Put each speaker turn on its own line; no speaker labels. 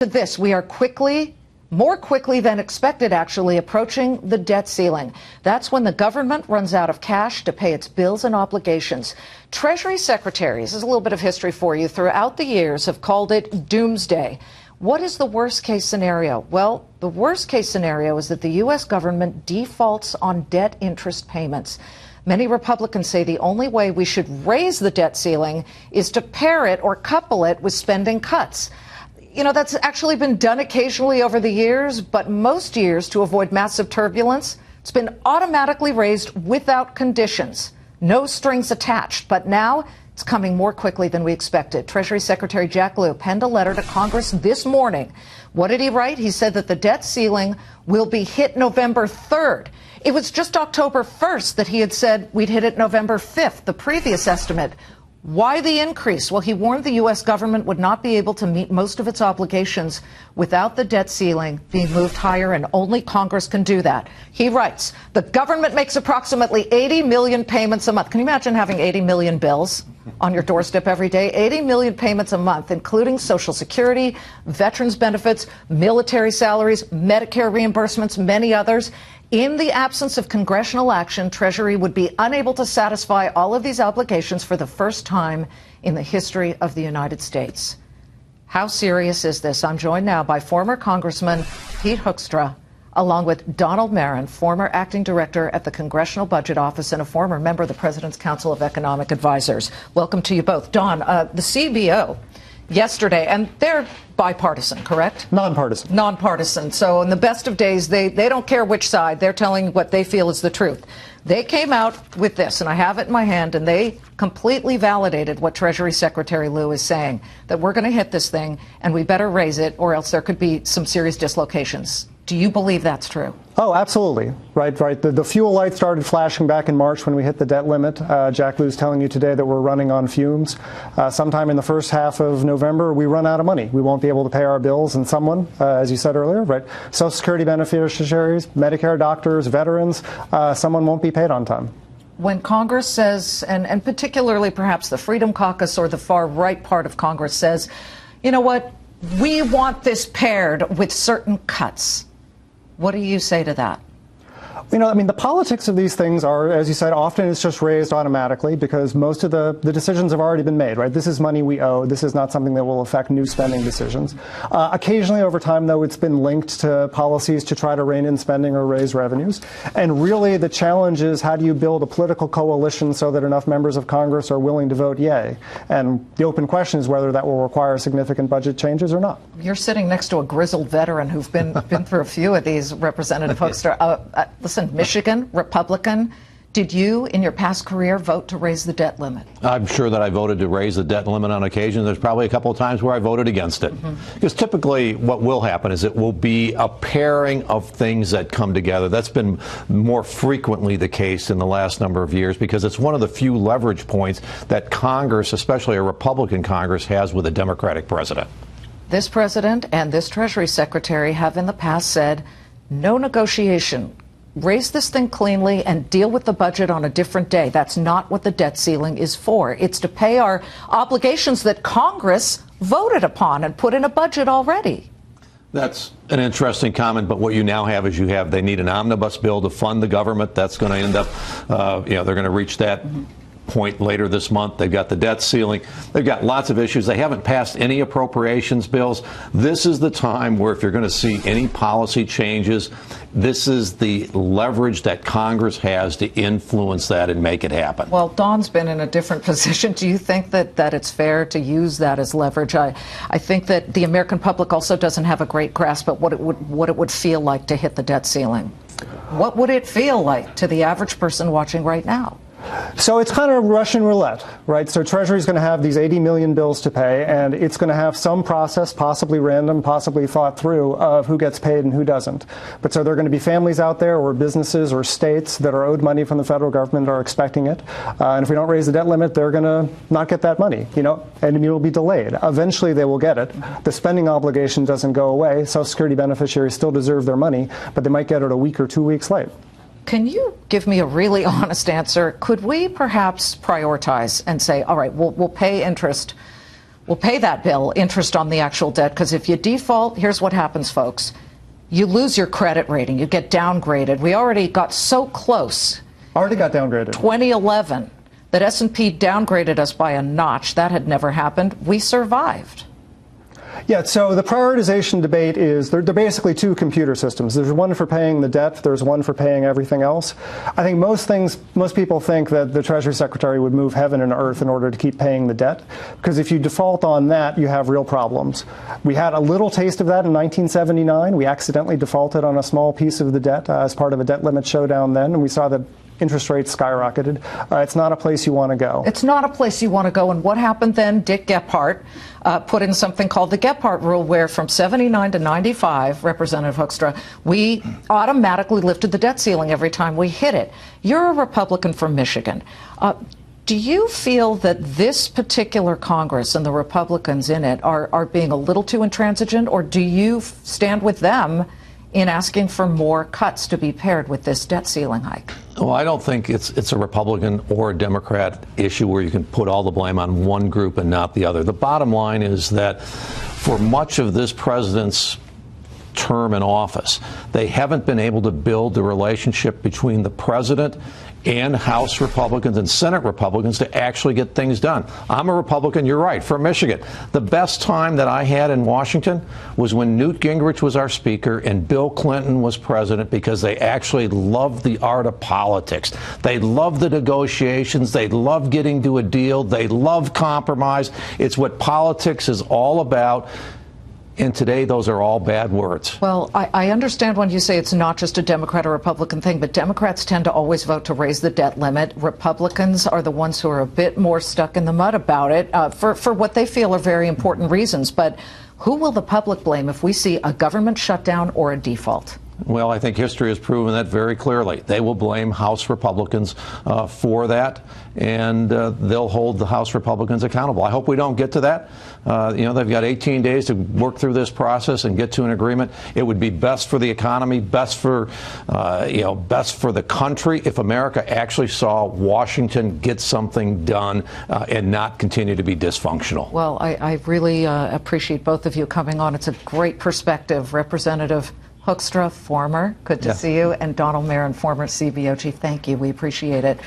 To this, we are more quickly than expected, actually, approaching the debt ceiling. That's when the government runs out of cash to pay its bills and obligations. Treasury secretaries, this is a little bit of history for you, throughout the years have called it doomsday. What is the worst case scenario? Well, the worst case scenario is that the U.S. government defaults on debt interest payments. Many Republicans say the only way we should raise the debt ceiling is to pair it or couple it with spending cuts. You know, that's actually been done occasionally over the years, but most years, to avoid massive turbulence, it's been automatically raised without conditions, no strings attached. But now it's coming more quickly than we expected. Treasury Secretary Jack Lew penned a letter to Congress this morning. What did he write? He said that the debt ceiling will be hit November 3rd. It was just October 1st that he had said we'd hit it November 5th, the previous estimate. Why the increase? Well, he warned the U.S. government would not be able to meet most of its obligations without the debt ceiling being moved higher, and only Congress can do that. He writes, the government makes approximately 80 million payments a month. Can you imagine having 80 million bills on your doorstep every day? 80 million payments a month, including Social Security, veterans benefits, military salaries, Medicare reimbursements, many others. In the absence of congressional action, Treasury would be unable to satisfy all of these obligations for the first time in the history of the United States. How serious is this? I'm joined now by former Congressman Pete Hoekstra, along with Donald Marron, former acting director at the Congressional Budget Office and a former member of the President's Council of Economic Advisors. Welcome to you both. Don, the CBO yesterday, and they're bipartisan, correct?
Nonpartisan.
Nonpartisan. So in the best of days, they don't care which side. They're telling what they feel is the truth. They came out with this, and I have it in my hand, and they completely validated what Treasury Secretary Lew is saying, that we're going to hit this thing, and we better raise it, or else there could be some serious dislocations. Do you believe that's true?
Oh, absolutely. Right. The fuel light started flashing back in March when we hit the debt limit. Jack Lew's telling you today that we're running on fumes. Sometime in the first half of November, we run out of money. We won't be able to pay our bills, and someone, as you said earlier, right, Social Security beneficiaries, Medicare doctors, veterans, someone won't be paid on time.
When Congress says, and particularly perhaps the Freedom Caucus or the far right part of Congress says, you know what, we want this paired with certain cuts. What do you say to that?
You know, I mean, the politics of these things are, as you said, often it's just raised automatically because most of the decisions have already been made, right? This is money we owe. This is not something that will affect new spending decisions. Occasionally over time, though, it's been linked to policies to try to rein in spending or raise revenues. And really the challenge is how do you build a political coalition so that enough members of Congress are willing to vote yay? And the open question is whether that will require significant budget changes or not.
You're sitting next to a grizzled veteran who's been through a few of these, Representative Hoekstra. Listen, Michigan, Republican. Did you, in your past career, vote to raise the debt limit?
I'm sure that I voted to raise the debt limit on occasion. There's probably a couple of times where I voted against it. Because typically what will happen is it will be a pairing of things that come together. That's been more frequently the case in the last number of years because it's one of the few leverage points that Congress, especially a Republican Congress, has with a Democratic president.
This president and this Treasury Secretary have in the past said, no negotiation. Raise this thing cleanly and deal with the budget on a different day. That's not what the debt ceiling is for. It's to pay our obligations that Congress voted upon and put in a budget already.
That's an interesting comment, but what you now have is they need an omnibus bill to fund the government. That's going to end up, they're going to reach that point later this month. They've got the debt ceiling. They've got lots of issues. They haven't passed any appropriations bills. This is the time where if you're going to see any policy changes, this is the leverage that Congress has to influence that and make it happen.
Well, Don's been in a different position. Do you think that it's fair to use that as leverage? I think that the American public also doesn't have a great grasp at what it would feel like to hit the debt ceiling. What would it feel like to the average person watching right now?
So it's kind of Russian roulette, right? So Treasury's going to have these 80 million bills to pay, and it's going to have some process, possibly random, possibly thought through, of who gets paid and who doesn't. But so there are going to be families out there or businesses or states that are owed money from the federal government are expecting it. And if we don't raise the debt limit, they're going to not get that money, and it will be delayed. Eventually they will get it. The spending obligation doesn't go away. Social Security beneficiaries still deserve their money, but they might get it a week or 2 weeks late.
Can you give me a really honest answer? Could we perhaps prioritize and say, all right, we'll pay interest will pay that bill, interest on the actual debt, because if you default, here's what happens, folks. You lose your credit rating. You get downgraded. We already got so close.
Already got downgraded.
2011, that S&P downgraded us by a notch. That had never happened. We survived.
Yeah, so the prioritization debate is, they're basically two computer systems. There's one for paying the debt, there's one for paying everything else. I think most people think that the Treasury Secretary would move heaven and earth in order to keep paying the debt, because if you default on that, you have real problems. We had a little taste of that in 1979. We accidentally defaulted on a small piece of the debt as part of a debt limit showdown then, and we saw that interest rates skyrocketed. It's not a place you want to go.
It's not a place you want to go. And what happened then? Dick Gephardt put in something called the Gephardt rule, where from 79 to 95, Representative Hoekstra, we automatically lifted the debt ceiling every time we hit it. You're a Republican from Michigan. Do you feel that this particular Congress and the Republicans in it are being a little too intransigent, or do you stand with them in asking for more cuts to be paired with this debt ceiling hike?
Well, I don't think it's a Republican or a Democrat issue where you can put all the blame on one group and not the other. The bottom line is that for much of this president's term in office, they haven't been able to build the relationship between the president and House Republicans and Senate Republicans to actually get things done. I'm a Republican, you're right, from Michigan. The best time that I had in Washington was when Newt Gingrich was our speaker and Bill Clinton was president, because they actually loved the art of politics. They loved the negotiations. They loved getting to a deal. They loved compromise. It's what politics is all about. And today, those are all bad words.
Well, I understand when you say it's not just a Democrat or Republican thing, but Democrats tend to always vote to raise the debt limit. Republicans are the ones who are a bit more stuck in the mud about it for what they feel are very important reasons. But who will the public blame if we see a government shutdown or a default?
Well, I think history has proven that very clearly. They will blame House Republicans for that, and they'll hold the House Republicans accountable. I hope we don't get to that. They've got 18 days to work through this process and get to an agreement. It would be best for the economy, best for the country if America actually saw Washington get something done and not continue to be dysfunctional.
Well, I really appreciate both of you coming on. It's a great perspective. Representative Hoekstra, former, good to see you, and Donald Marron, former CBO chief. Thank you. We appreciate it.